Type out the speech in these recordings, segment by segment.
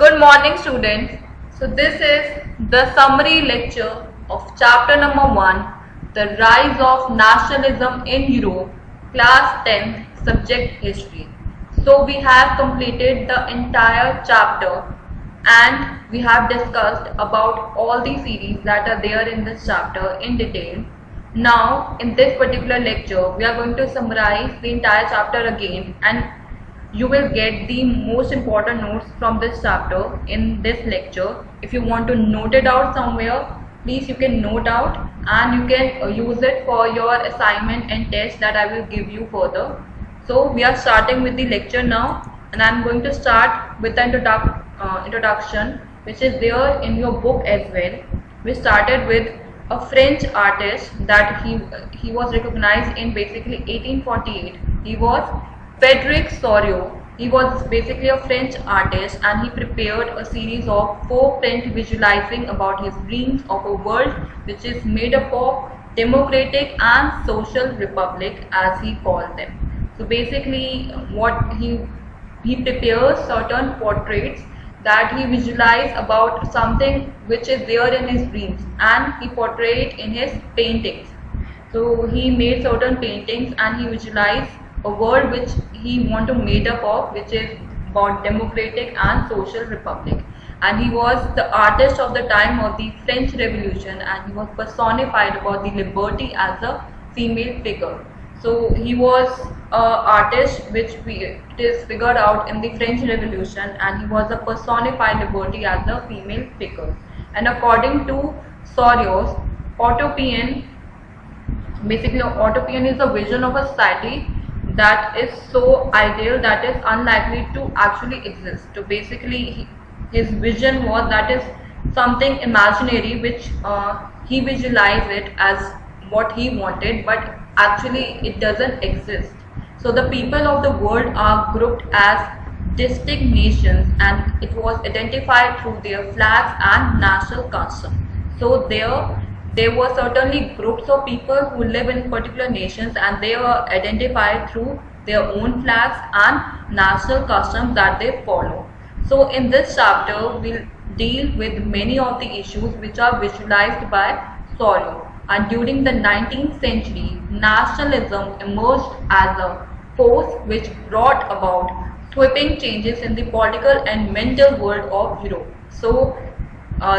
Good morning, students. So this is the summary lecture of chapter number 1, The Rise of Nationalism in Europe, class 10th, subject history. So we have completed the entire chapter and we have discussed about all the series that are there in this chapter in detail. Now in this particular lecture we are going to summarize the entire chapter again, and you will get the most important notes from this chapter in this lecture. If you want to note it out somewhere, please you can note out and you can use it for your assignment and test that I will give you further. So we are starting with the lecture now, and I am going to start with the introduction which is there in your book as well. We started with a French artist that he was recognized in basically 1848. He was Frédéric Soriot. He was basically a French artist and he prepared a series of 4 French visualizing about his dreams of a world which is made up of democratic and social republic, as he called them. So basically what he prepares certain portraits that he visualized about something which is there in his dreams and he portrayed in his paintings. So he made certain paintings and he visualized a world which he want to made up of, which is about democratic and social republic. And he was the artist of the time of the French Revolution, and he was personified about the liberty as a female figure. So he was an artist which it is figured out in the French Revolution, and he was a personified liberty as a female figure. And according to Soriot, utopian, basically utopian is a vision of a society that is so ideal that is unlikely to actually exist. So basically his vision was that is something imaginary which he visualized it as what he wanted, but actually it doesn't exist. So the people of the world are grouped as distinct nations and it was identified through their flags and national customs. So there were certainly groups of people who live in particular nations and they were identified through their own flags and national customs that they follow. So in this chapter we'll deal with many of the issues which are visualized by Soriot. And during the 19th century, nationalism emerged as a force which brought about sweeping changes in the political and mental world of Europe. So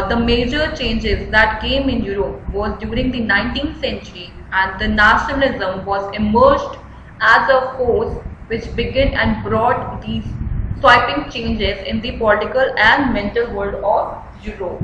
the major changes that came in Europe was during the 19th century, and the nationalism was emerged as a force which began and brought these sweeping changes in the political and mental world of Europe.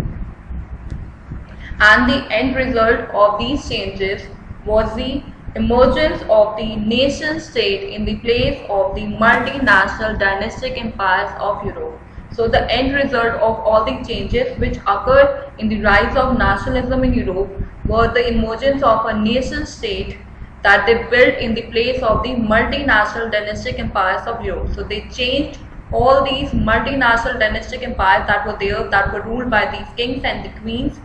And the end result of these changes was the emergence of the nation state in the place of the multinational dynastic empires of Europe. So the end result of all the changes which occurred in the rise of nationalism in Europe were the emergence of a nation state that they built in the place of the multinational dynastic empires of Europe. So they changed all these multinational dynastic empires that were there, that were ruled by these kings and the queens.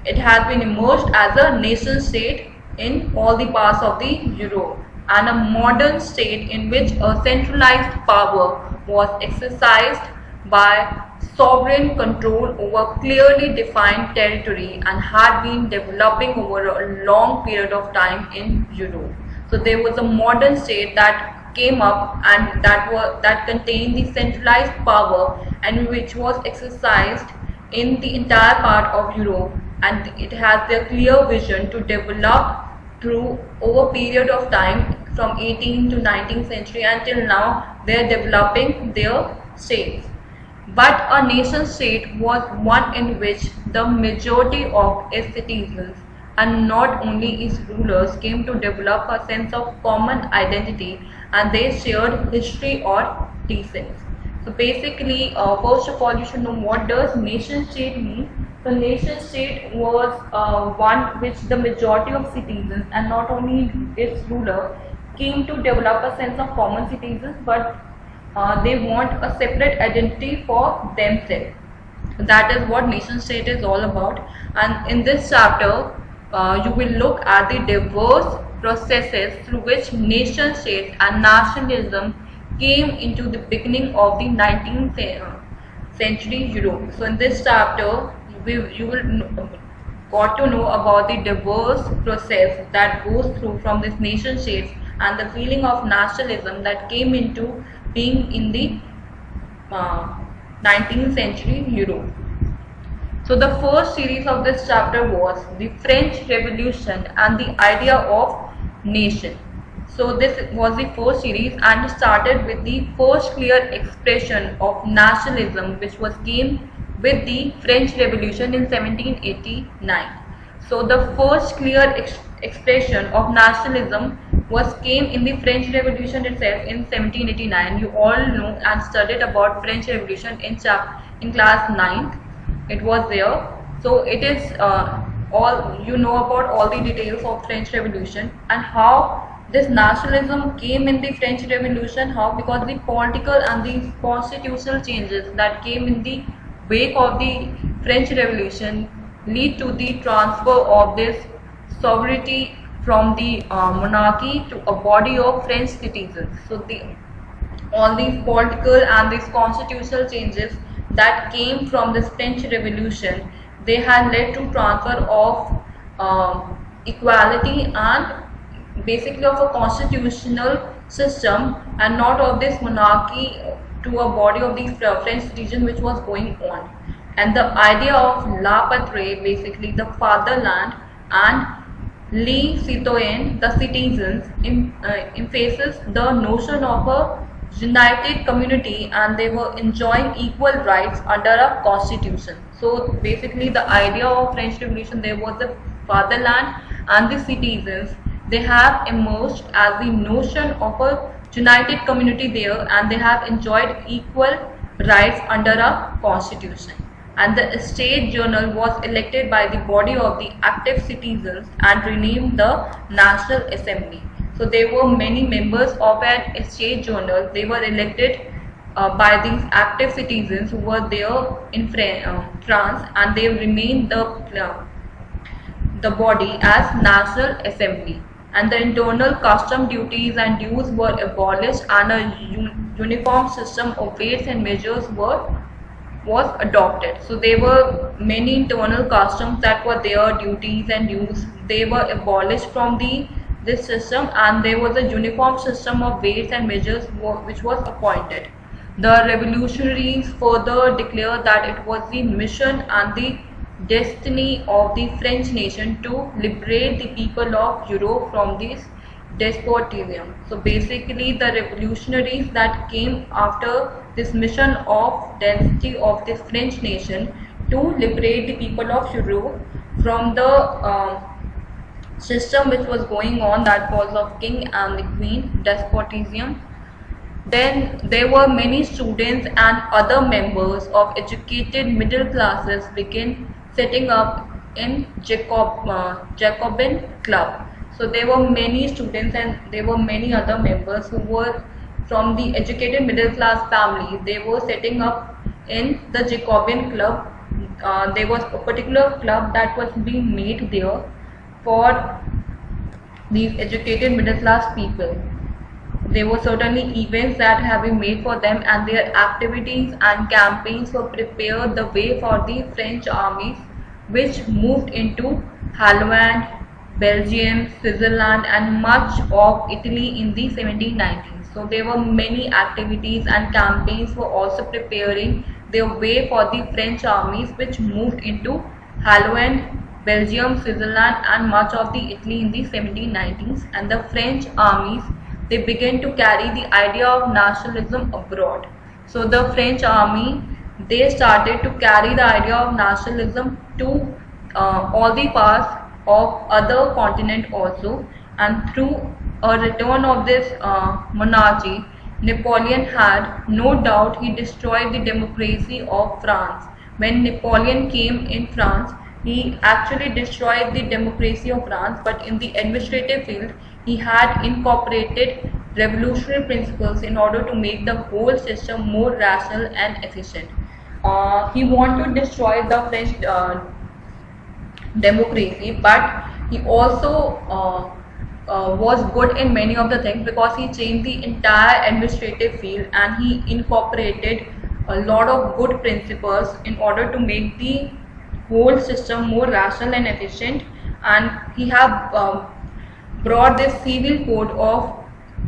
It has been emerged as a nation state in all the parts of the Europe, and a modern state in which a centralized power was exercised by sovereign control over clearly defined territory and had been developing over a long period of time in Europe. So there was a modern state that came up and that contained the centralized power and which was exercised in the entire part of Europe, and it has their clear vision to develop through over a period of time from 18th to 19th century until now. They are developing their states. But a nation state was one in which the majority of its citizens and not only its rulers came to develop a sense of common identity, and they shared history or descent. So basically, first of all, you should know what does nation state mean. So nation state was one which the majority of citizens and not only its ruler came to develop a sense of common citizens, but they want a separate identity for themselves. That is what nation state is all about. And in this chapter, you will look at the diverse processes through which nation states and nationalism came into the beginning of the century Europe. So in this chapter, you will got to know about the diverse process that goes through from this nation states and the feeling of nationalism that came into being in the 19th century Europe. So the first series of this chapter was the French Revolution and the idea of nation. So this was the first series and started with the first clear expression of nationalism which was came with the French Revolution in 1789. So the first clear expression of nationalism was came in the French Revolution itself in 1789. You all know and studied about French Revolution in class 9th. It was there. So it is all you know about all the details of French Revolution and how this nationalism came in the French Revolution. How? Because the political and the constitutional changes that came in the wake of the French Revolution lead to the transfer of this sovereignty from the monarchy to a body of French citizens. So all these political and these constitutional changes that came from this French Revolution, they had led to transfer of equality and basically of a constitutional system and not of this monarchy to a body of the French citizen which was going on. And the idea of la patrie, basically the fatherland, and les citoyens, the citizens, emphasizes the notion of a united community and they were enjoying equal rights under a constitution. So basically the idea of French Revolution, there was the fatherland and the citizens, they have emerged as the notion of a united community there and they have enjoyed equal rights under a constitution. And the state journal was elected by the body of the active citizens and renamed the National Assembly. So there were many members of an state journal. They were elected by these active citizens who were there in France and they remained the body as National Assembly. And the internal custom duties and dues were abolished and a uniform system of weights and measures was adopted. So there were many internal customs that were there, duties and dues. They were abolished from this system and there was a uniform system of weights and measures which was appointed. The revolutionaries further declared that it was the mission and the destiny of the French nation to liberate the people of Europe from this despotism. So basically the revolutionaries that came after this mission of destiny of this French nation to liberate the people of Europe from the system which was going on, that was of king and the queen despotism. Then there were many students and other members of educated middle classes began setting up in Jacobin club. So there were many students and there were many other members who were from the educated middle class family. They were setting up in the Jacobin club. There was a particular club that was being made there for these educated middle class people. There were certainly events that have been made for them and their activities and campaigns were prepared the way for the French armies which moved into Holland, Belgium, Switzerland and much of Italy in the 1790s. So there were many activities and campaigns were also preparing their way for the French armies which moved into Holland, Belgium, Switzerland and much of the Italy in the 1790s. And the French armies, they began to carry the idea of nationalism abroad. So the French army, they started to carry the idea of nationalism to all the parts of other continent also, and through a return of this monarchy, Napoleon had no doubt he destroyed the democracy of France. When Napoleon came in France, he actually destroyed the democracy of France, but in the administrative field he had incorporated revolutionary principles in order to make the whole system more rational and efficient. He wanted to destroy the French democracy, but he also was good in many of the things because he changed the entire administrative field and he incorporated a lot of good principles in order to make the whole system more rational and efficient. And he have brought this civil code of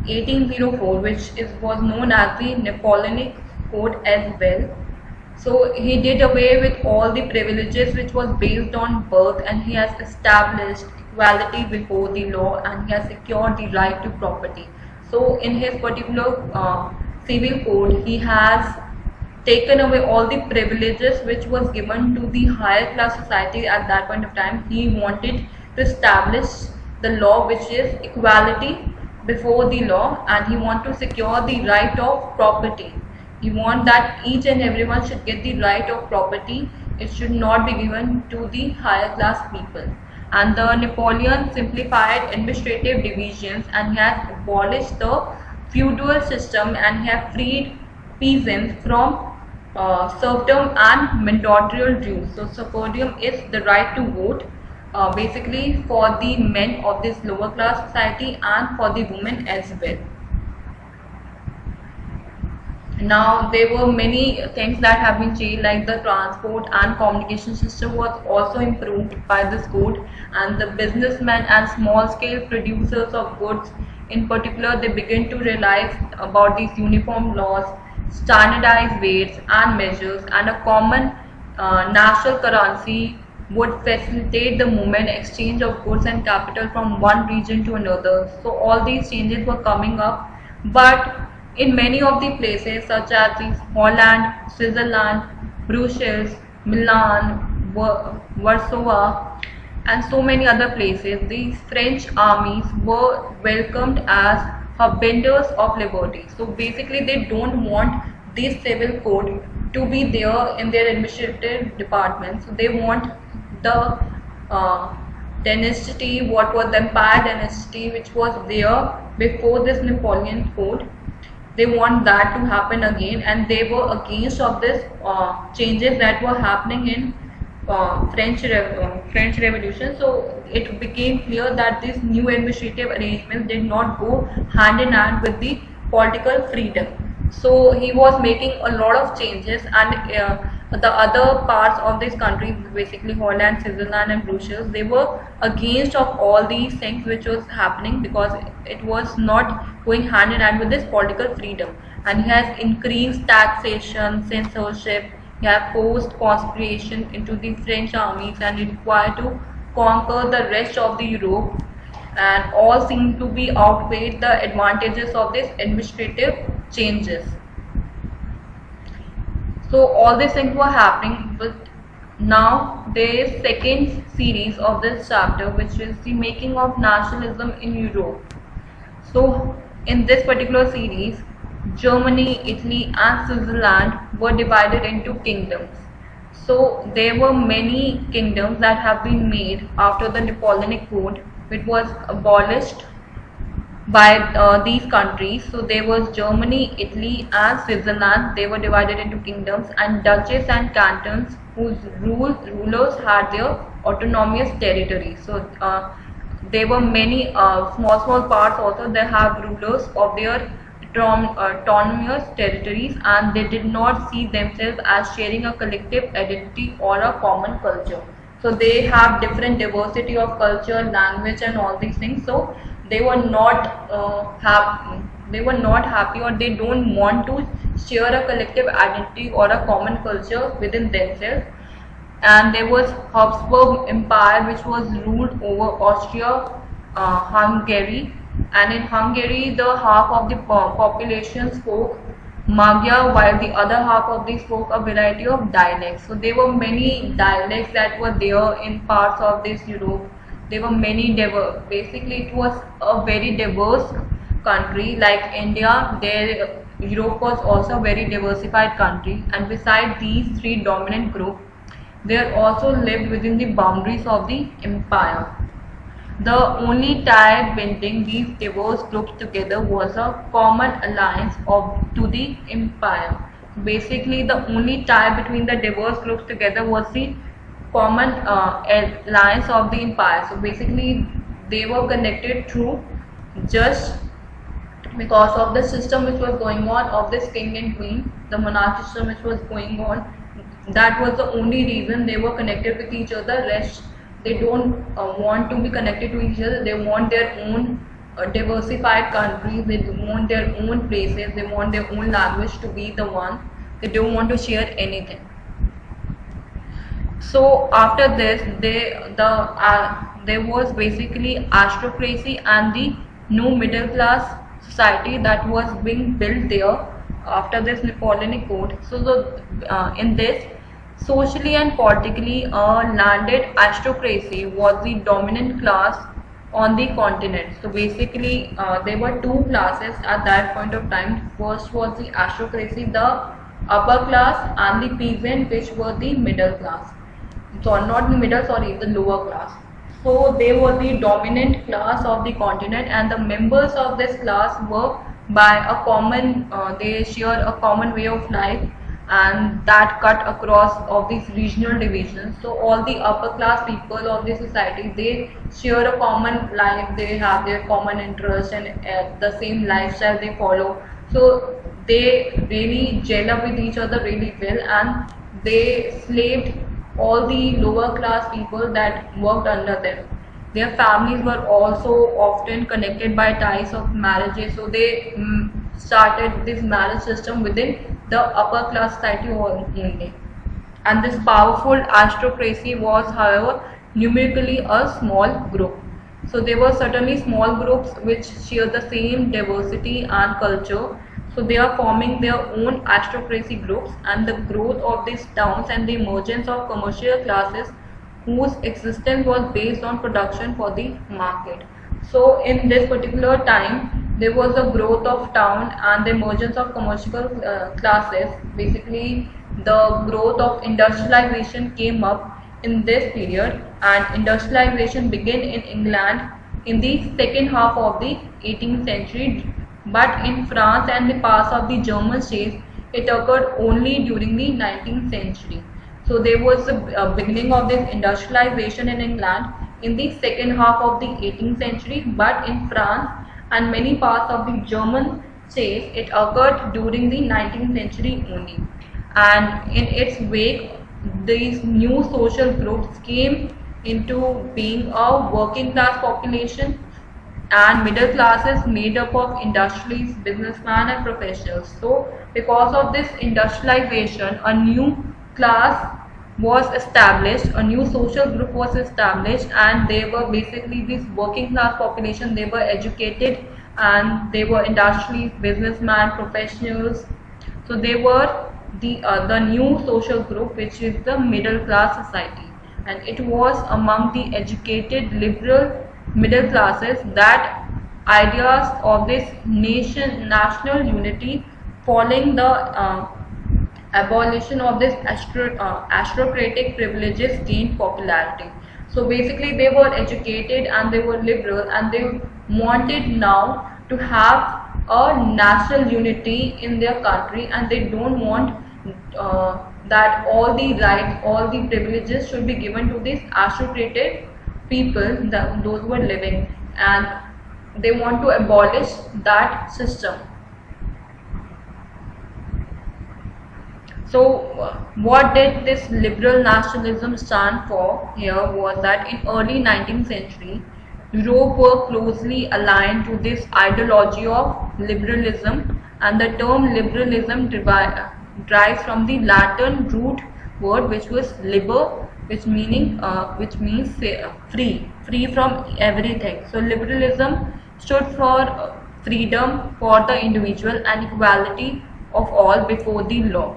1804, which was known as the Napoleonic Code as well. So he did away with all the privileges which was based on birth, and he has established equality before the law, and he has secured the right to property. So in his particular civil code, he has taken away all the privileges which was given to the higher class society at that point of time. He wanted to establish the law which is equality before the law, and he want to secure the right of property. He want that each and everyone should get the right of property. It should not be given to the higher class people. And the Napoleon simplified administrative divisions, and he has abolished the feudal system, and he has freed peasants from serfdom and mandatorial dues. So serfdom is the right to vote, basically for the men of this lower class society and for the women as well. Now there were many things that have been changed, like the transport and communication system was also improved by this code, and the businessmen and small scale producers of goods in particular, they begin to realize about these uniform laws, standardized weights and measures, and a common national currency would facilitate the movement exchange of goods and capital from one region to another. So all these changes were coming up, but in many of the places such as Holland, Switzerland, Brussels, Milan, Warsaw, and so many other places, these French armies were welcomed as harbingers of liberty. So basically they don't want this civil code to be there in their administrative department. So they want the dynasty, what was the empire dynasty which was there before this Napoleon code. They want that to happen again, and they were against of this changes that were happening in French Revolution. So it became clear that these new administrative arrangements did not go hand in hand with the political freedom. So he was making a lot of changes, and the other parts of this country, basically Holland, Switzerland and Brussels, they were against of all these things which was happening, because it was not going hand in hand with this political freedom. And he has increased taxation, censorship, he has forced conscription into the French armies, and required to conquer the rest of the Europe, and all seem to be outweighed the advantages of this administrative changes. So all these things were happening, but now there is second series of this chapter, which is the making of nationalism in Europe. So in this particular series, Germany, Italy and Switzerland were divided into kingdoms. So there were many kingdoms that have been made after the Napoleonic Code, which was abolished by these countries. So there was Germany, Italy and Switzerland. They were divided into kingdoms, and duchies and cantons whose rulers had their autonomous territories. So there were many small parts also. They have rulers of their autonomous territories, and they did not see themselves as sharing a collective identity or a common culture. So they have different diversity of culture, language and all these things. So they were not happy, or they don't want to share a collective identity or a common culture within themselves. And there was Habsburg Empire, which was ruled over Austria, Hungary, and in Hungary the half of the population spoke Magyar, while the other half of these spoke a variety of dialects. So there were many dialects that were there in parts of this Europe. There were many basically it was a very diverse country. Like India, there Europe was also a very diversified country, and beside these three dominant groups, there also lived within the boundaries of the empire. The only tie binding these diverse groups together was a common alliance to the empire. Basically, the only tie between the diverse groups together was the common alliance of the empire. So basically, they were connected through just because of the system which was going on of this king and queen, the monarchy system which was going on. That was the only reason they were connected with each other. Rest, they don't want to be connected to each other. They want their own diversified countries. They want their own places. They want their own language to be the one. They don't want to share anything. So after this, there was basically aristocracy and the new middle class society that was being built there after this Napoleonic Code. So in this, socially and politically, a landed aristocracy was the dominant class on the continent. So basically, there were two classes at that point of time. First was the aristocracy, the upper class, and the peasant, which were the middle class. So not the middle, sorry, the lower class. So they were the dominant class of the continent, and the members of this class were by a common, they share a common way of life, and that cut across of these regional divisions. So all the upper class people of the society, they share a common life, they have their common interests and the same lifestyle they follow. So they really gel up with each other really well, and they slaved all the lower class people that worked under them. Their families were also often connected by ties of marriages, so they started this marriage system within the upper class society only. And this powerful aristocracy was, however, numerically a small group. So there were certainly small groups which share the same diversity and culture. So they are forming their own aristocracy groups, and the growth of these towns and the emergence of commercial classes whose existence was based on production for the market. So in this particular time, there was a growth of town and the emergence of commercial classes. Basically, the growth of industrialization came up in this period, and industrialization began in England in the second half of the 18th century. But in France and the parts of the German states, it occurred only during the 19th century. So there was a beginning of this industrialization in England in the second half of the 18th century, but in France and many parts of the German states, it occurred during the 19th century only. And in its wake, these new social groups came into being a working class population and middle classes made up of industrialists, businessmen and professionals. So because of this industrialization, a new class was established, a new social group was established, and they were basically this working class population. They were educated and they were industrialists, businessmen, professionals. So they were the new social group, which is the middle class society, and it was among the educated liberal middle classes that ideas of this national unity following the abolition of this aristocratic privileges gained popularity. So basically they were educated and they were liberal, and they wanted now to have a national unity in their country, and they don't want that all the rights, all the privileges should be given to these aristocratic people, those who were living, and they want to abolish that system. So what did this liberal nationalism stand for here was that in early 19th century, Europe were closely aligned to this ideology of liberalism, and the term liberalism derives from the Latin root word which was liber, which means free from everything. So liberalism stood for freedom for the individual and equality of all before the law.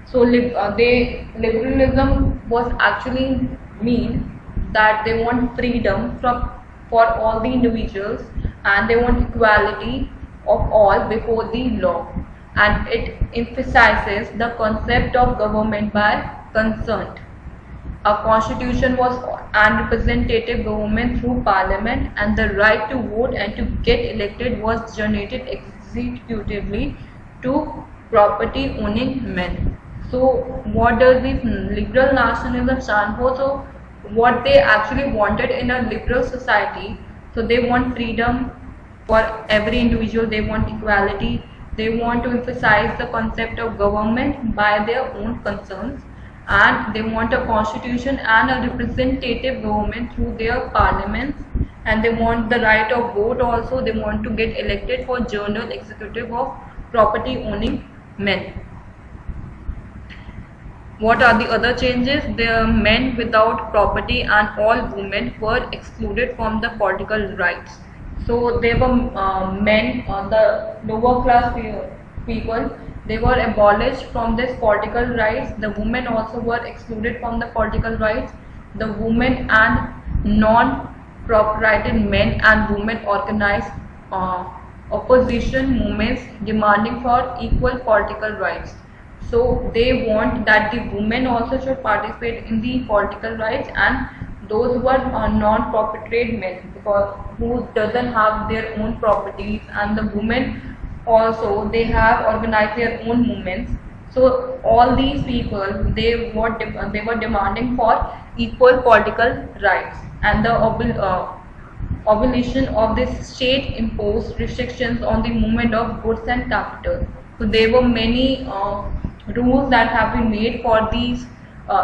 So liberalism was actually mean that they want freedom for all the individuals, and they want equality of all before the law, and it emphasizes the concept of government by consent. A constitution was an representative government through parliament, and the right to vote and to get elected was generated executively to property owning men. So what does this liberal nationalism stand for? So what they actually wanted in a liberal society, so they want freedom for every individual. They want equality. They want to emphasize the concept of government by their own concerns, and they want a constitution and a representative government through their parliaments, and they want the right of vote also. They want to get elected for general executive of property owning men. What are the other changes? The men without property and all women were excluded from the political rights. So they were men, the lower class people, they were abolished from this political rights. The women also were excluded from the political rights. The women and non-proprietary men and women organized opposition movements demanding for equal political rights. So they want that the women also should participate in the political rights, and those who are non-property men, because who doesn't have their own properties, and the women also, they have organized their own movements. So all these people, they were demanding for equal political rights, and the abolition of this state imposed restrictions on the movement of goods and capital. So there were many rules that have been made for these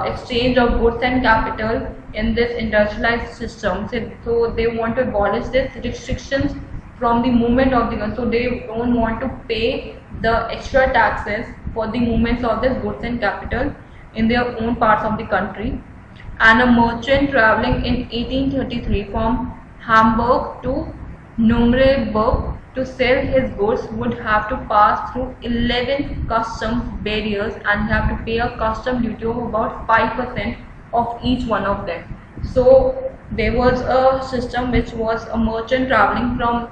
exchange of goods and capital in this industrialized system. So they want to abolish these restrictions from the movement of the goods. So they don't want to pay the extra taxes for the movements of this goods and capital in their own parts of the country. And a merchant traveling in 1833 from Hamburg to Nuremberg to sell his goods would have to pass through 11 customs barriers and have to pay a custom duty of about 5% of each one of them. So there was a system which was a merchant traveling from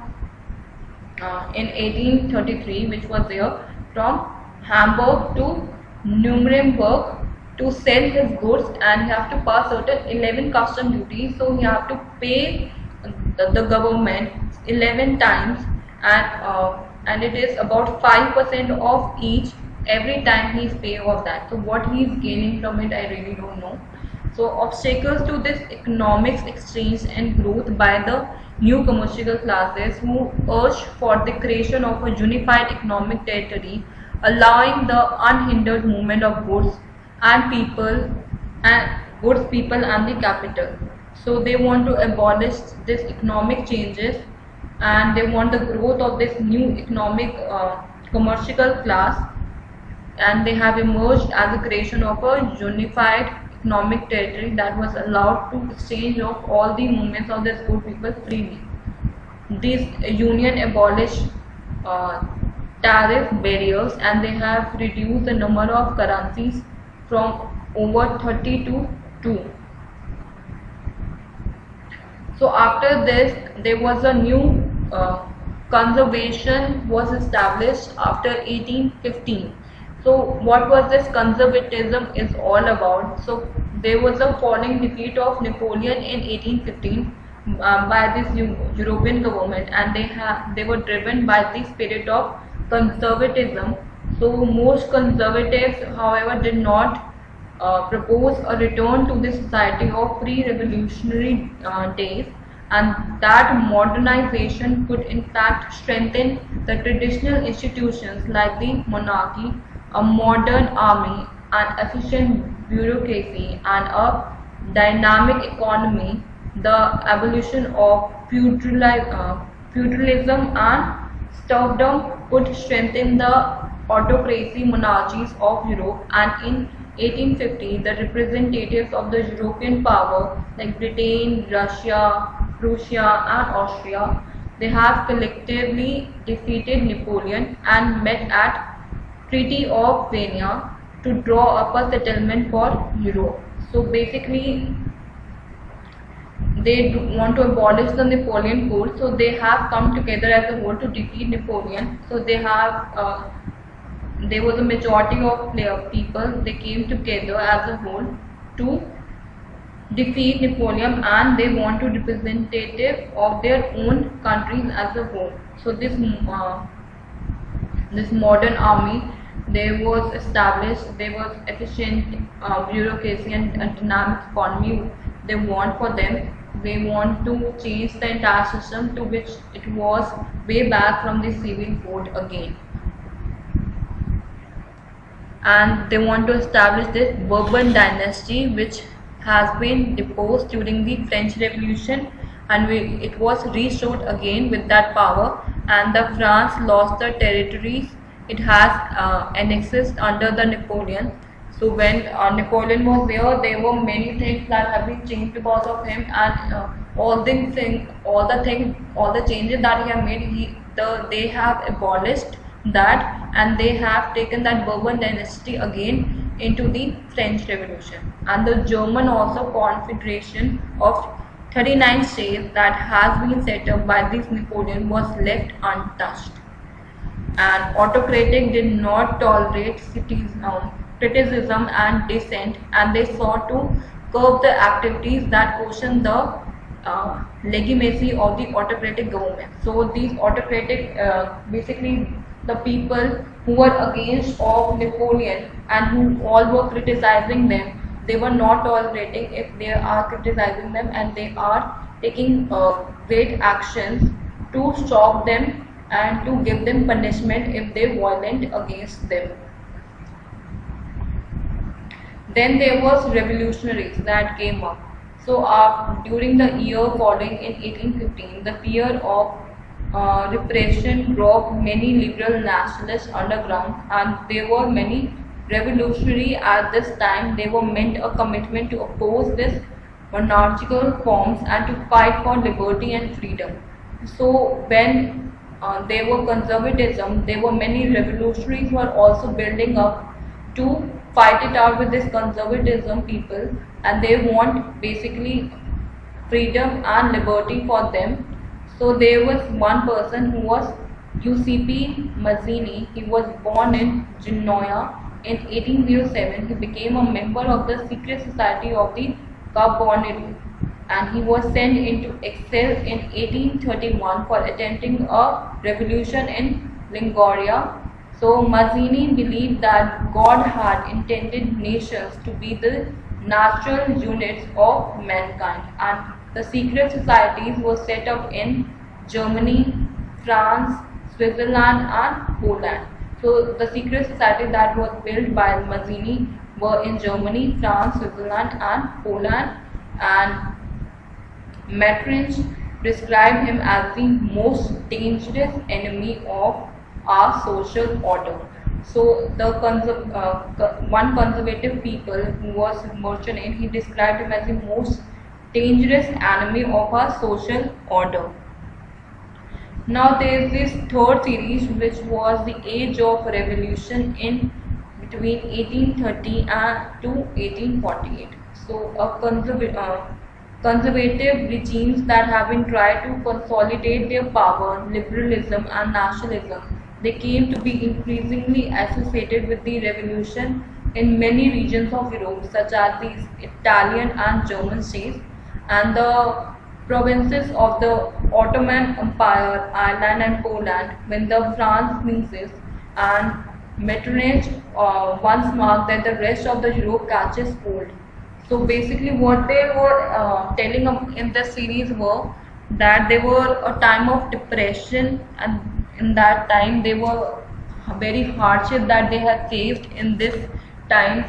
in 1833, which was there from Hamburg to Nuremberg to sell his goods, and he have to pass certain 11 custom duties. So he have to pay the government 11 times, and it is about 5% of each every time he is paying of that. So what he is gaining from it, I really don't know. So obstacles to this economics exchange and growth by the new commercial classes, who urged for the creation of a unified economic territory, allowing the unhindered movement of goods and people and the capital. So they want to abolish this economic changes, and they want the growth of this new economic commercial class, and they have emerged as a creation of a unified economic territory that was allowed to exchange of all the movements of the good people freely. This union abolished tariff barriers, and they have reduced the number of currencies from over 30 to 2. So after this, there was a new conservation was established after 1815. So what was this conservatism is all about? So there was a falling defeat of Napoleon in 1815 by this European government, and they were driven by the spirit of conservatism. So most conservatives, however, did not propose a return to the society of pre-revolutionary days, and that modernization could in fact strengthen the traditional institutions like the monarchy, a modern army, an efficient bureaucracy, and a dynamic economy. The abolition of feudalism and serfdom could strengthen the autocracy monarchies of Europe, and in 1850 the representatives of the European power like Britain, Russia, Prussia and Austria, they have collectively defeated Napoleon and met at Treaty of Vienna to draw up a settlement for Europe. So basically they want to abolish the Napoleon Code, so they have come together as a whole to defeat Napoleon. So they have there was a majority of people, they came together as a whole to defeat Napoleon, and they want to representative of their own countries as a whole. So this modern army, there was established, there was efficient bureaucracy and dynamic economy they want for them. they want to change the entire system to which it was way back from the civil code again. And they want to establish this Bourbon dynasty, which has been deposed during the French Revolution, and it was restored again with that power, and the France lost the territories it has annexed under the Napoleon. So when Napoleon was there were many things that have been changed because of him, and all the changes that he have made, they have abolished that, and they have taken that Bourbon dynasty again into the French Revolution. And the German also confederation of 39 states that has been set up by this Napoleon was left untouched. And autocratic did not tolerate criticism and dissent, and they sought to curb the activities that question the legitimacy of the autocratic government. So these autocratic, basically the people who were against of Napoleon and who all were criticizing them, they were not tolerating if they are criticizing them, and they are taking great actions to stop them and to give them punishment if they violent against them. Then there was revolutionaries that came up. So during the year following in 1815, the fear of repression drove many liberal nationalists underground, and there were many revolutionary at this time. They were meant a commitment to oppose this monarchical forms and to fight for liberty and freedom. So when there were conservatism, there were many revolutionaries who are also building up to fight it out with this conservatism people, and they want basically freedom and liberty for them. So there was one person who was Giuseppe Mazzini. He was born in Genoa in 1807. He became a member of the secret society of the Carbonari, and he was sent into exile in 1831 for attempting a revolution in Liguria. So Mazzini believed that God had intended nations to be the natural units of mankind, and the secret societies were set up in Germany, France, Switzerland and Poland. So the secret society that was built by Mazzini were in Germany, France, Switzerland and Poland, and Metternich described him as the most dangerous enemy of our social order. So the one conservative people who was Merchant, he described him as the most dangerous enemy of our social order. Now there is this third series, which was the Age of Revolution in between 1830 and to 1848. So conservative regimes that have been tried to consolidate their power, liberalism and nationalism, they came to be increasingly associated with the revolution in many regions of Europe, such as the Italian and German states, and the provinces of the Ottoman Empire, Ireland and Poland, when the France mixes, and Metternich once marked that the rest of the Europe catches cold. So basically what they were telling in the series were that they were a time of depression, and in that time they were very hardship that they had faced in this time.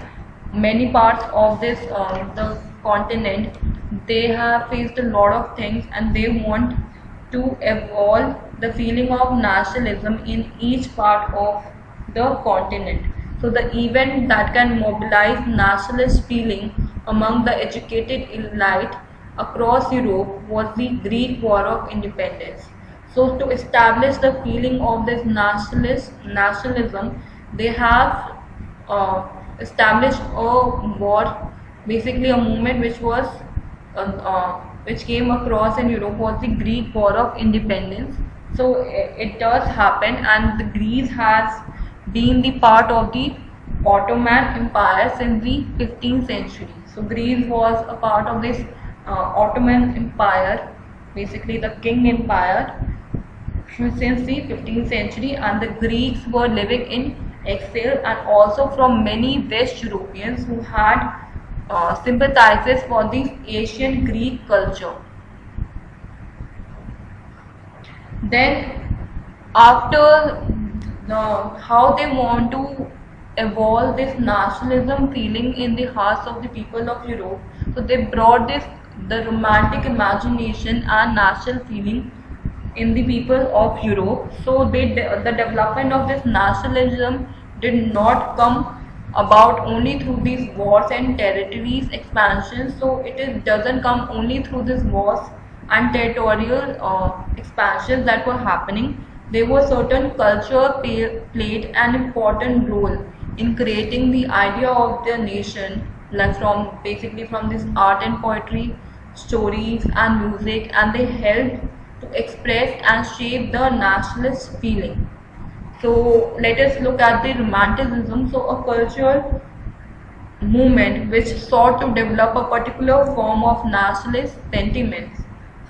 Many parts of this the continent, they have faced a lot of things, and they want to evolve the feeling of nationalism in each part of the continent. So the event that can mobilize nationalist feeling among the educated elite across Europe was the Greek War of Independence. So to establish the feeling of this nationalism, they have established a war, basically a movement which was which came across in Europe, was the Greek War of Independence. So it does happen, and the Greece has been the part of the Ottoman Empire since the 15th century. So Greece was a part of this Ottoman Empire, basically the King Empire, since the 15th century, and the Greeks were living in exile, and also from many West Europeans who had sympathizes for the ancient Greek culture. Then after how they want to evolve this nationalism feeling in the hearts of the people of Europe, so they brought this the romantic imagination and national feeling in the people of Europe. So the development of this nationalism did not come about only through these wars and territories expansion. So doesn't come only through these wars and territorial expansions that were happening. There was certain culture played an important role in creating the idea of the nation, like from basically from this art and poetry, stories and music, and they helped to express and shape the nationalist feeling. So let us look at the romanticism. So a cultural movement which sought to develop a particular form of nationalist sentiments.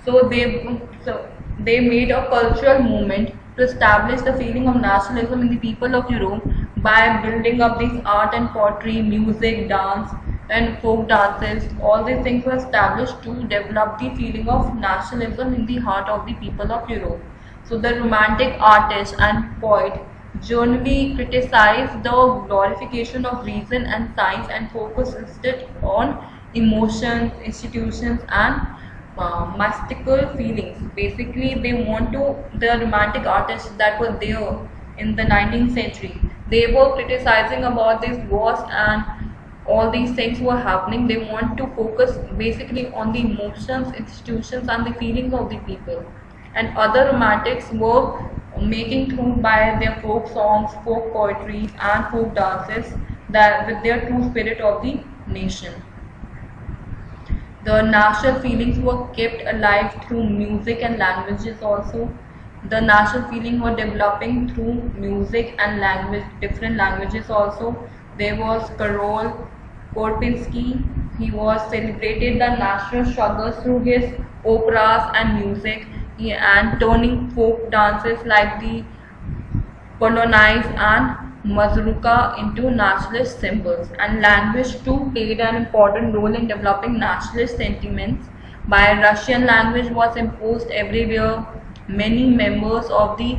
So they made a cultural movement to establish the feeling of nationalism in the people of Europe by building up these art and poetry, music, dance, and folk dances. All these things were established to develop the feeling of nationalism in the heart of the people of Europe. So the romantic artist and poet generally criticized the glorification of reason and science and focused instead on emotions, institutions, and mystical feelings. Basically, they want to, the romantic artists that were there in the 19th century, they were criticizing about these wars and all these things were happening. They want to focus basically on the emotions, institutions, and the feelings of the people. And other romantics were making through by their folk songs, folk poetry, and folk dances that with their true spirit of the nation. The national feelings were kept alive through music and languages also. The national feeling were developing through music and language, different languages also. There was Karol Korpinski. He was celebrated the national struggles through his operas and music, and turning folk dances like the Polonaise and Mazurka into nationalist symbols. And language too played an important role in developing nationalist sentiments. By Russian language was imposed everywhere. Many members of the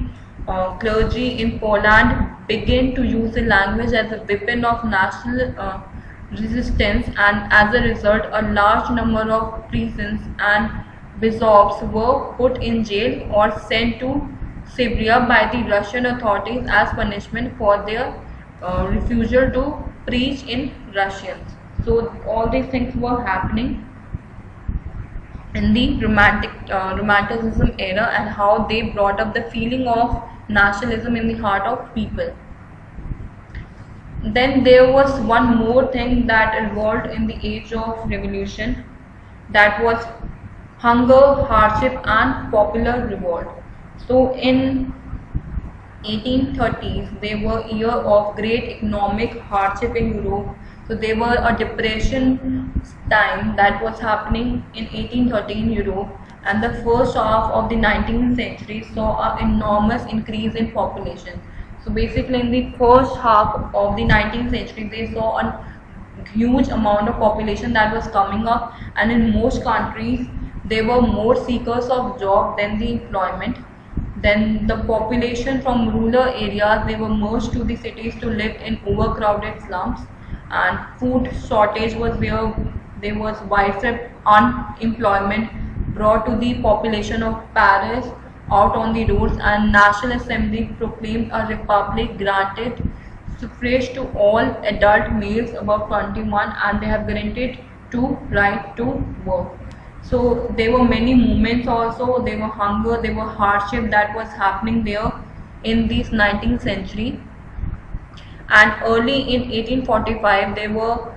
clergy in Poland began to use the language as a weapon of national resistance, and as a result, a large number of priests and bishops were put in jail or sent to Siberia by the Russian authorities as punishment for their refusal to preach in Russian. So all these things were happening in the romanticism era, and how they brought up the feeling of nationalism in the heart of people. Then there was one more thing that evolved in the age of revolution, that was hunger, hardship, and popular revolt. So in 1830s, they were a year of great economic hardship in Europe. So there were a depression time that was happening in 1830 in Europe, and the first half of the 19th century saw an enormous increase in population. So basically in the first half of the 19th century, they saw a huge amount of population that was coming up, and in most countries there were more seekers of job than the employment. Then the population from rural areas, they were merged to the cities to live in overcrowded slums, and food shortage was where there was widespread unemployment brought to the population of Paris out on the roads, and National Assembly proclaimed a republic, granted suffrage to all adult males above 21, and they have granted to right to work. So there were many movements also, there were hunger, there were hardship that was happening there in this 19th century. And early in 1845, there were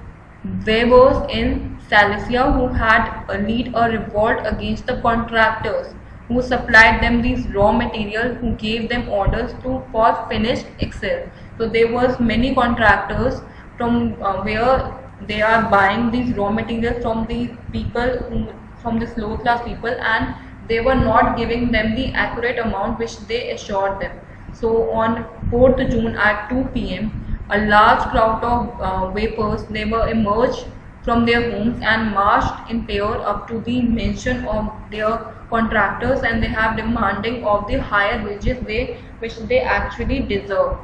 weavers in Silesia who had lead a revolt against the contractors who supplied them these raw material, who gave them orders for finished excel. So there was many contractors from where they are buying these raw materials from the people from the low class people, and they were not giving them the accurate amount which they assured them. So on 4th June at 2 p.m., a large crowd of vapors, they were emerged from their homes and marched in pair up to the mansion of their contractors, and they have demanding of the higher wages which they actually deserve.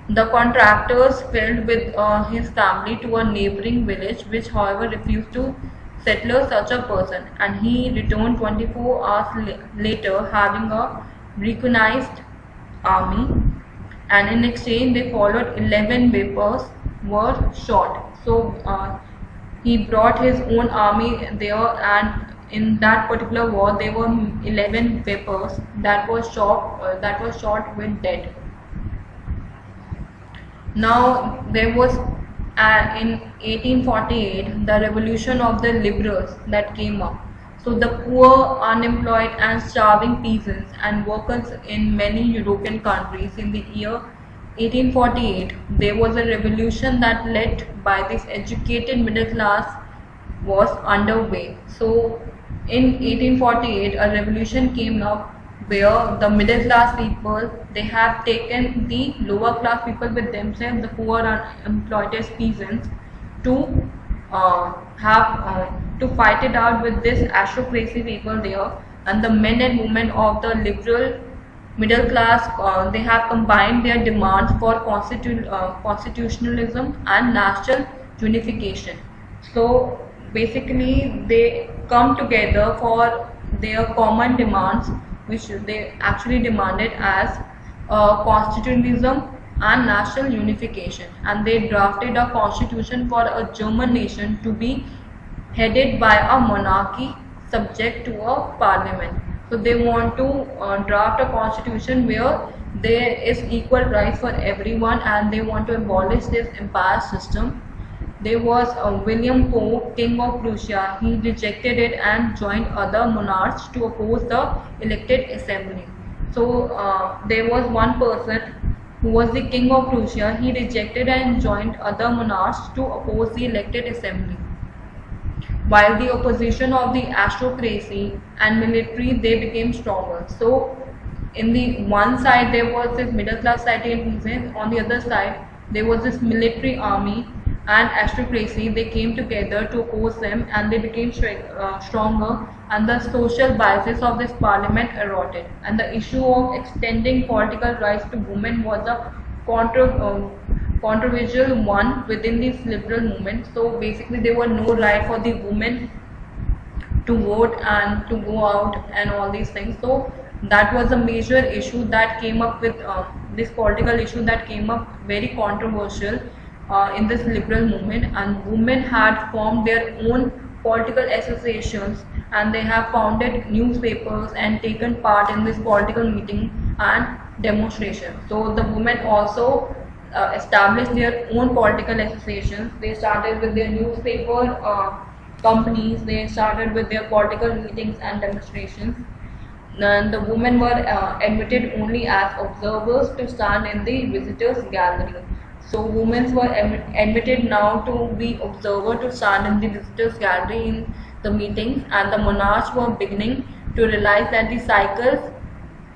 The contractors fled with his family to a neighboring village, which however refused to settle such a person, and he returned 24 hours later having a recognized army, and in exchange they followed 11 vapors were shot. So he brought his own army there, and in that particular war there were 11 vapors that was shot with dead. Now there was in 1848 the revolution of the liberals that came up. So the poor, unemployed and starving peasants and workers in many European countries in the year 1848, there was a revolution that led by this educated middle class was underway. So in 1848 a revolution came up where the middle class people, they have taken the lower class people with themselves, the poor unemployed peasants, to to fight it out with this aristocracy people there, and the men and women of the liberal middle class, they have combined their demands for constitutionalism and national unification. So basically they come together for their common demands, which they actually demanded as constitutionalism and national unification, and they drafted a constitution for a German nation to be headed by a monarchy subject to a parliament. So they want to draft a constitution where there is equal rights for everyone, and they want to abolish this empire system. There was William Pope, King of Prussia. He rejected it and joined other monarchs to oppose the elected assembly. So there was one person who was the King of Prussia. He rejected and joined other monarchs to oppose the elected assembly, while the opposition of the aristocracy and military, they became stronger. So in the one side there was this middle class society and peasants, on the other side there was this military army and aristocracy. They came together to oppose them, and they became stronger, and the social biases of this parliament eroded, and the issue of extending political rights to women was a controversial one within this liberal movement. So basically there were no right for the women to vote and to go out and all these things. So that was a major issue that came up with this political issue that came up very controversial in this liberal movement, and women had formed their own political associations, and they have founded newspapers and taken part in this political meeting and demonstration. So the women also established their own political associations. They started with their newspaper companies, they started with their political meetings and demonstrations, and the women were admitted only as observers to stand in the visitors gallery. So women were admitted now to be observer to stand in the visitors gallery in the meetings, and the monarchs were beginning to realize that the cycles,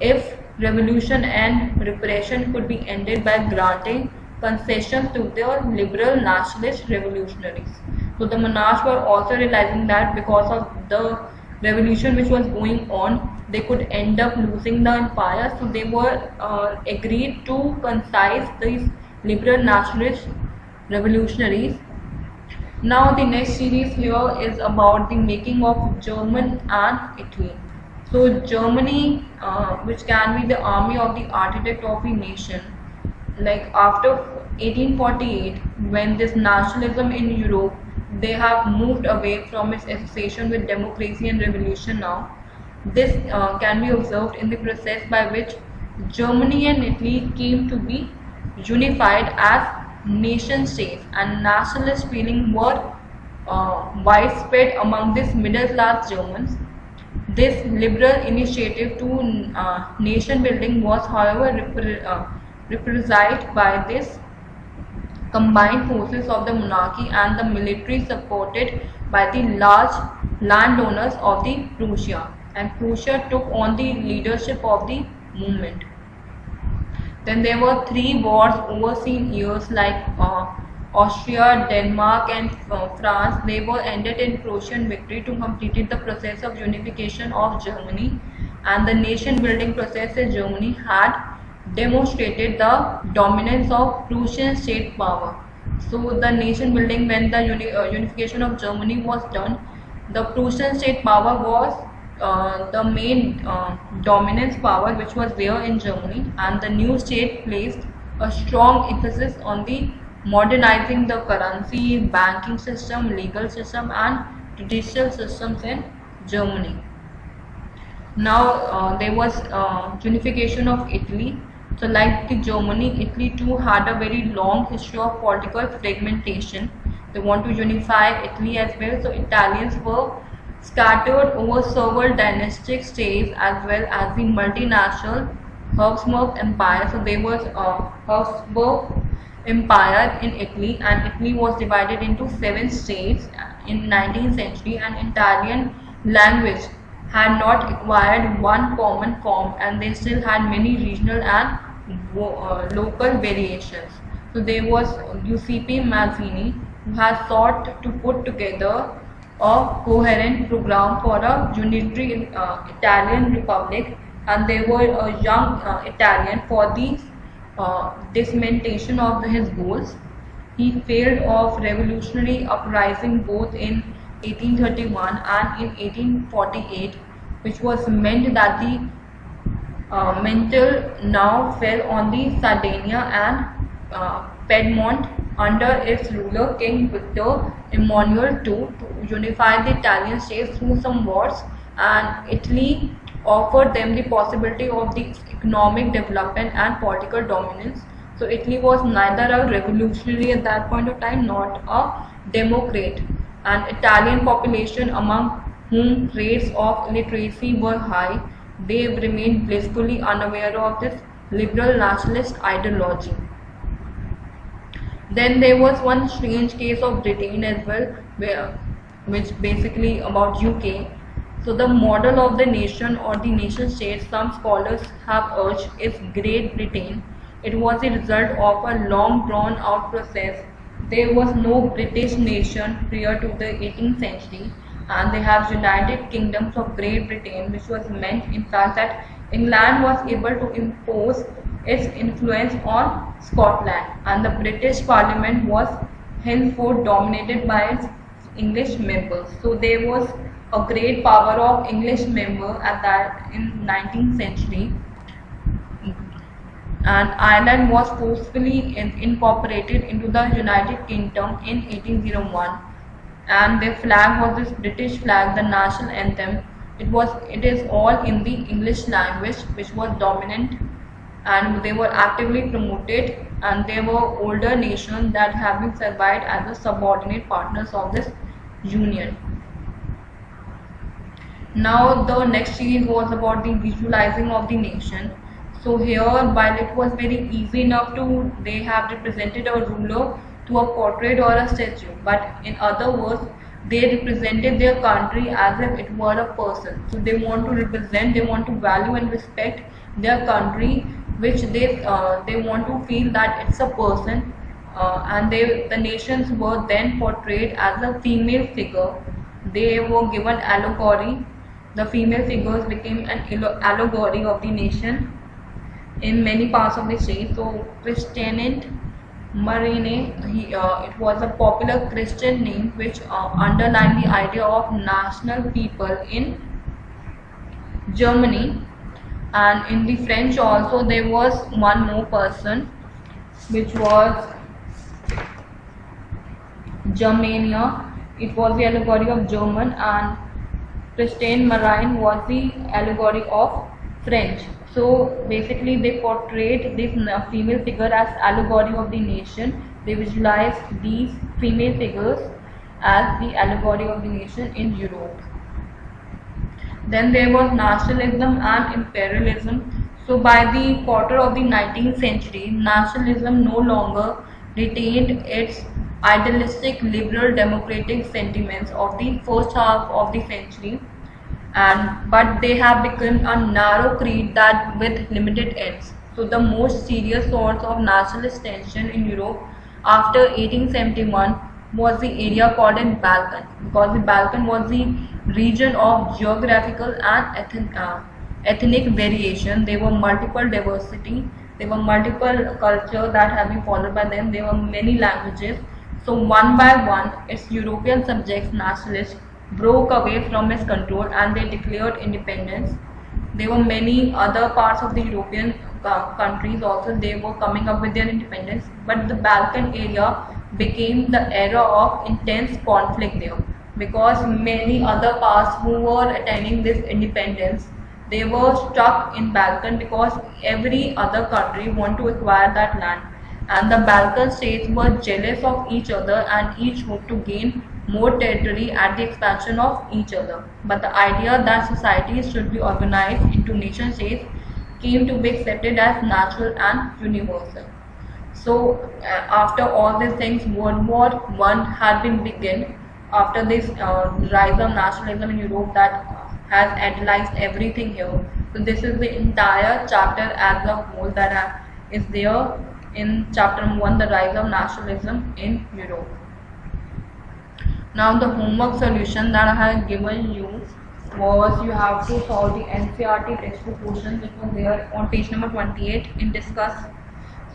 if revolution and repression, could be ended by granting concessions to their liberal nationalist revolutionaries. So the monarchs were also realizing that because of the revolution which was going on, they could end up losing the empire. So they were agreed to concise these liberal nationalist revolutionaries. Now the next series here is about the making of Germany and Italy. So Germany, which can be the army of the architect of a nation, like after 1848, when this nationalism in Europe, they have moved away from its association with democracy and revolution now. This can be observed in the process by which Germany and Italy came to be unified as nation states, and nationalist feeling were widespread among these middle class Germans. This liberal initiative to nation building was however represented by this combined forces of the monarchy and the military, supported by the large landowners of the Prussia, and Prussia took on the leadership of the movement. Then there were 3 wars overseen years, like Austria, Denmark, and France, they were ended in Prussian victory to complete the process of unification of Germany, and the nation building process in Germany had demonstrated the dominance of Prussian state power. So the nation building, when the unification of Germany was done, the Prussian state power was the main dominance power which was there in Germany, and the new state placed a strong emphasis on the modernizing the currency, banking system, legal system, and judicial systems in Germany. Now there was unification of Italy. So like the Germany, Italy too had a very long history of political fragmentation. They want to unify Italy as well. So Italians were scattered over several dynastic states as well as the multinational Habsburg Empire. So there was a Habsburg Empire in Italy, and Italy was divided into 7 states in 19th century, and Italian language had not acquired one common form, and they still had many regional and local variations. So there was Giuseppe Mazzini, who has sought to put together a coherent program for a unitary Italian republic, and they were a young Italian for the dissemination of his goals. He failed of revolutionary uprising both in 1831 and in 1848, which was meant that the mantle now fell on the Sardinia and Piedmont under its ruler King Victor Emmanuel II to unify the Italian states through some wars, and Italy offered them the possibility of the economic development and political dominance. So Italy was neither a revolutionary at that point of time, not a democrat. An Italian population, among whom rates of illiteracy were high, they remained blissfully unaware of this liberal nationalist ideology. Then there was one strange case of Britain as well, which basically about UK. So the model of the nation or the nation state, some scholars have urged, is Great Britain. It was the result of a long drawn out process. There was no British nation prior to the 18th century, and they have United Kingdoms of Great Britain, which was meant in fact that England was able to impose its influence on Scotland, and the British Parliament was henceforth dominated by its English members. So there was a great power of English member at that in 19th century, and Ireland was forcefully incorporated into the United Kingdom in 1801, and their flag was this British flag, the national anthem. It is all in the English language, which was dominant, and they were actively promoted, and they were older nations that have been survived as the subordinate partners of this union. Now the next series was about the visualizing of the nation. So here, while it was very easy enough to, they have represented a ruler to a portrait or a statue, but in other words, they represented their country as if it were a person. So they want to represent, they want to value and respect their country, which they want to feel that it's a person, and the nations were then portrayed as a female figure. They were given allegory. The female figures became an allegory of the nation in many parts of the state. So Christianate Marine, it was a popular Christian name which underlined the idea of national people in Germany. And in the French also there was one more person, which was Germania. It was the allegory of German, and Christian Marine was the allegory of French. So basically they portrayed this female figure as allegory of the nation. They visualized these female figures as the allegory of the nation in Europe. Then there was nationalism and imperialism. So by the quarter of the 19th century, nationalism no longer retained its idealistic liberal democratic sentiments of the first half of the century, but they have become a narrow creed that with limited ends. So the most serious source of nationalist tension in Europe after 1871 was the area called in Balkan, because the Balkan was the region of geographical and ethnic variation. There were multiple diversity, there were multiple culture that have been followed by them, there were many languages. So one by one its European subjects nationalists broke away from its control and they declared independence. There were many other parts of the European countries also, they were coming up with their independence, but the Balkan area became the era of intense conflict there, because many other parts who were attaining this independence, they were stuck in Balkan because every other country want to acquire that land, and the Balkan states were jealous of each other and each hoped to gain more territory at the expansion of each other. But the idea that societies should be organized into nation states came to be accepted as natural and universal. So after all these things, World War One had been begun. After this rise of nationalism in Europe that has analyzed everything here. So this is the entire chapter as a whole that is there in chapter 1, the rise of nationalism in Europe. Now the homework solution that I have given you was you have to solve the NCERT textbook portion which was there on page number 28 in discuss.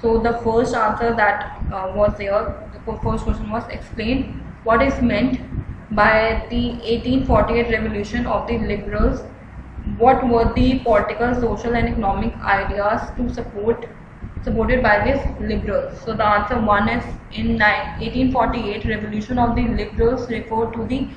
So the first answer that was there, the first question was explain what is meant by the 1848 revolution of the liberals. What were the political, social and economic ideas to supported by these liberals? So the answer 1 is in 1848 revolution of the liberals referred to the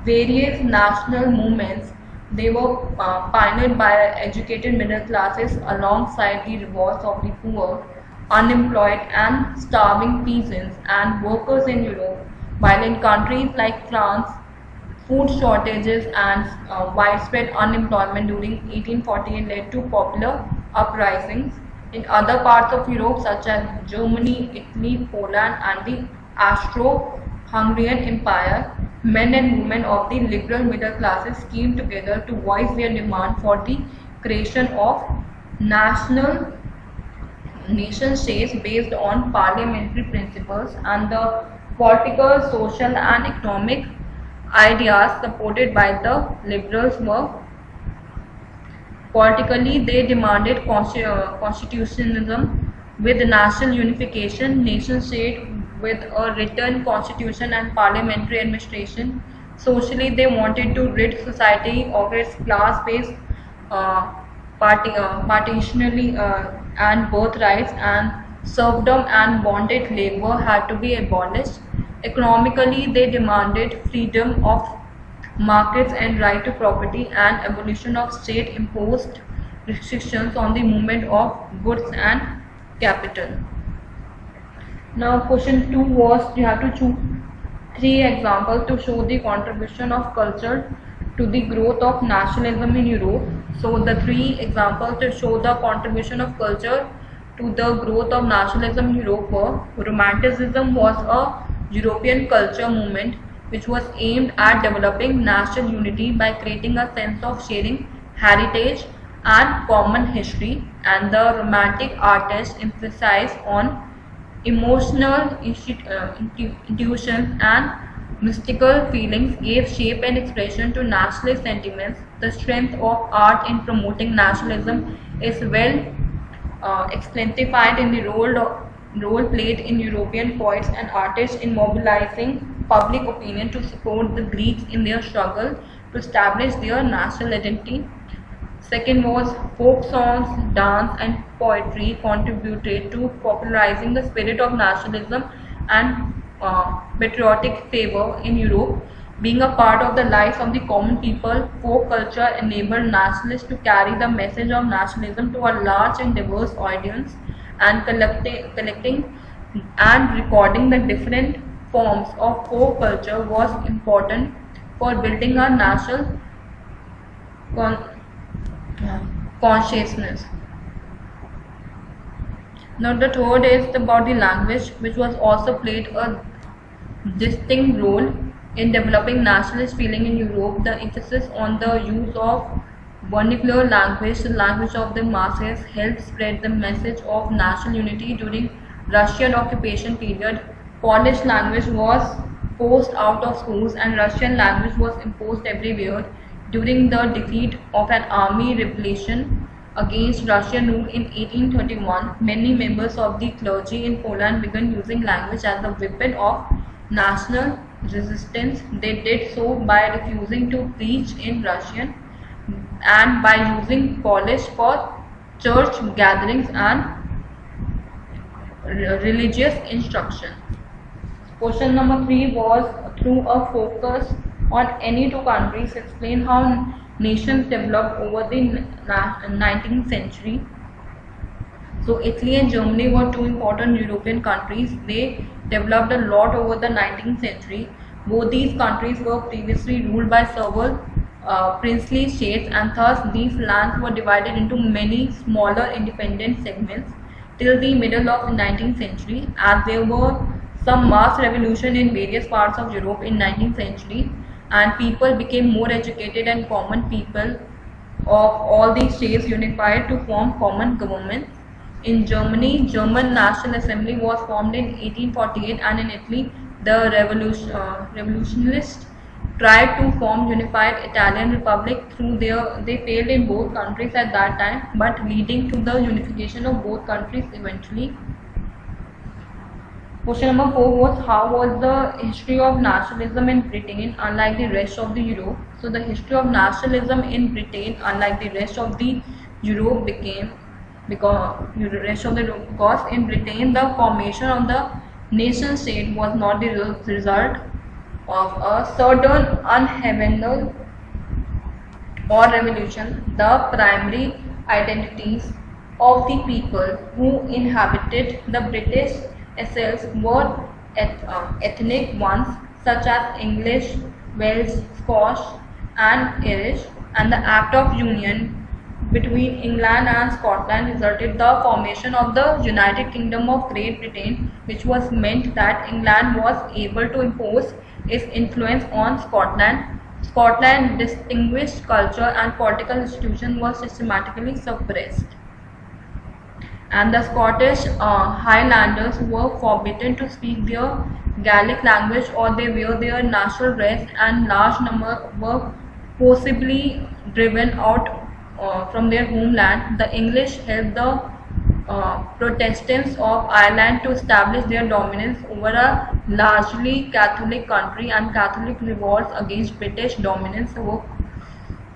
various national movements. They were pioneered by educated middle classes alongside the revolts of the poor, unemployed and starving peasants and workers in Europe, while in countries like France, food shortages and widespread unemployment during 1848 led to popular uprisings. In other parts of Europe such as Germany, Italy, Poland and the Austro-Hungarian Empire, men and women of the liberal middle classes came together to voice their demand for the creation of nation states based on parliamentary principles, and the political, social and economic ideas supported by the liberals were: politically, they demanded constitutionalism with national unification, nation state with a written constitution and parliamentary administration. Socially, they wanted to rid society of its class-based partitionally and birthrights, and serfdom and bonded labor had to be abolished. Economically, they demanded freedom of markets and right to property and abolition of state-imposed restrictions on the movement of goods and capital. Now question 2 was you have to choose 3 examples to show the contribution of culture to the growth of nationalism in Europe. So the 3 examples to show the contribution of culture to the growth of nationalism in Europe were: Romanticism was a European culture movement which was aimed at developing national unity by creating a sense of sharing heritage and common history, and the Romantic artists emphasized on emotional intuitions and mystical feelings, gave shape and expression to nationalist sentiments. The strength of art in promoting nationalism is well exemplified in the role played in European poets and artists in mobilizing public opinion to support the Greeks in their struggle to establish their national identity. Second was folk songs, dance and poetry contributed to popularizing the spirit of nationalism and patriotic fervor in Europe. Being a part of the lives of the common people, folk culture enabled nationalists to carry the message of nationalism to a large and diverse audience, and collecting and recording the different forms of folk culture was important for building a national consciousness. Now the third is about the language, which was also played a distinct role in developing nationalist feeling in Europe. The emphasis on the use of vernacular language, the language of the masses, helped spread the message of national unity during Russian occupation period. Polish language was forced out of schools and Russian language was imposed everywhere. During the defeat of an army rebellion against Russian rule in 1831, many members of the clergy in Poland began using language as a weapon of national resistance. They did so by refusing to preach in Russian and by using Polish for church gatherings and religious instruction. Question number 3 was, through a focus on any two countries, explain how nations developed over the 19th century. So Italy and Germany were two important European countries. They developed a lot over the 19th century. Both these countries were previously ruled by several princely states, and thus these lands were divided into many smaller independent segments till the middle of the 19th century. As there were some mass revolution in various parts of Europe in 19th century, and people became more educated, and common people of all these states unified to form common governments. In Germany, German National Assembly was formed in 1848, and in Italy, the revolutionists tried to form unified Italian Republic. They failed in both countries at that time, but leading to the unification of both countries eventually. Question number 4 was, how was the history of nationalism in Britain unlike the rest of the Europe? So the history of nationalism in Britain unlike the rest of the Europe because in Britain the formation of the nation state was not the result of a sudden upheaval or revolution. The primary identities of the people who inhabited the British Isles were ethnic ones such as English, Welsh, Scotch and Irish, and the Act of Union between England and Scotland resulted the formation of the United Kingdom of Great Britain, which was meant that England was able to impose its influence on Scotland. Scotland's distinguished culture and political institution was systematically suppressed, and the Scottish Highlanders were forbidden to speak their Gaelic language or they wear their national dress, and large numbers were forcibly driven out from their homeland. The English helped the Protestants of Ireland to establish their dominance over a largely Catholic country, and Catholic revolts against British dominance were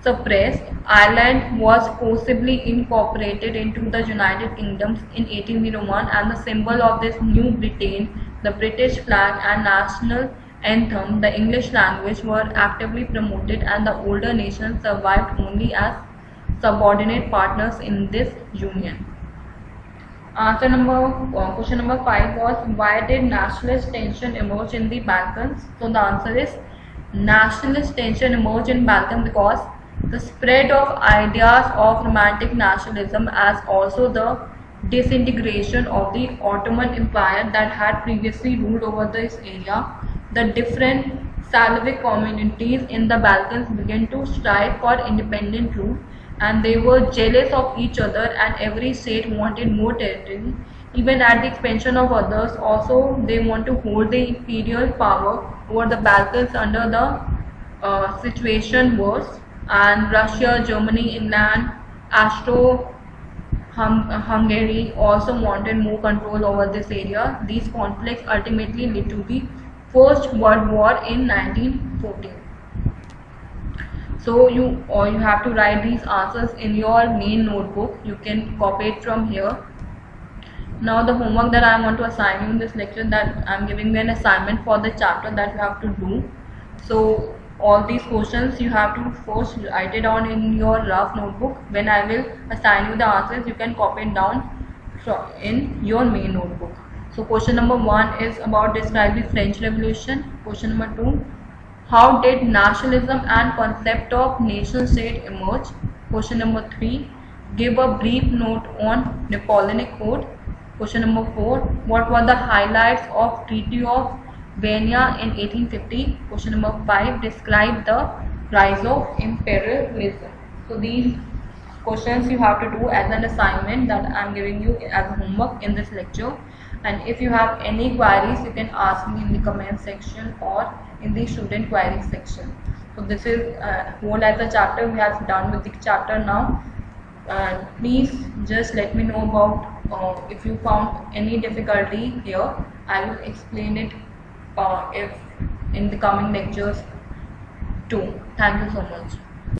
suppressed. Ireland was forcibly incorporated into the United Kingdom in 1801, and the symbol of this new Britain, the British flag and national anthem, the English language, were actively promoted, and the older nations survived only as subordinate partners in this union. Question number 5 was, why did nationalist tension emerge in the Balkans? So the answer is, nationalist tension emerged in Balkans because the spread of ideas of romantic nationalism, as also the disintegration of the Ottoman Empire that had previously ruled over this area. The different Slavic communities in the Balkans began to strive for independent rule, and they were jealous of each other, and every state wanted more territory, even at the expense of others. Also, they want to hold the imperial power over the Balkans under the situation worse, and Russia, Germany, England, Hungary also wanted more control over this area. These conflicts ultimately led to the First World War in 1914. So you have to write these answers in your main notebook. You can copy it from here. Now the homework that I want to assign you in this lecture, that I am giving you an assignment for the chapter that you have to do. So all these questions you have to first write it down in your rough notebook. When I will assign you the answers, you can copy it down in your main notebook. So question number 1 is about describe the French Revolution. Question number 2, how did nationalism and concept of nation state emerge? Question number 3, give a brief note on Napoleonic Code. Question number 4, what were the highlights of Treaty of Vienna in 1850? Question number 5, describe the rise of imperialism. So these questions you have to do as an assignment that I am giving you as homework in this lecture. And if you have any queries, you can ask me in the comment section or in the student query section. So this is whole as a chapter. We have done with the chapter now. And please just let me know about if you found any difficulty here. I will explain it if in the coming lectures too. Thank you so much.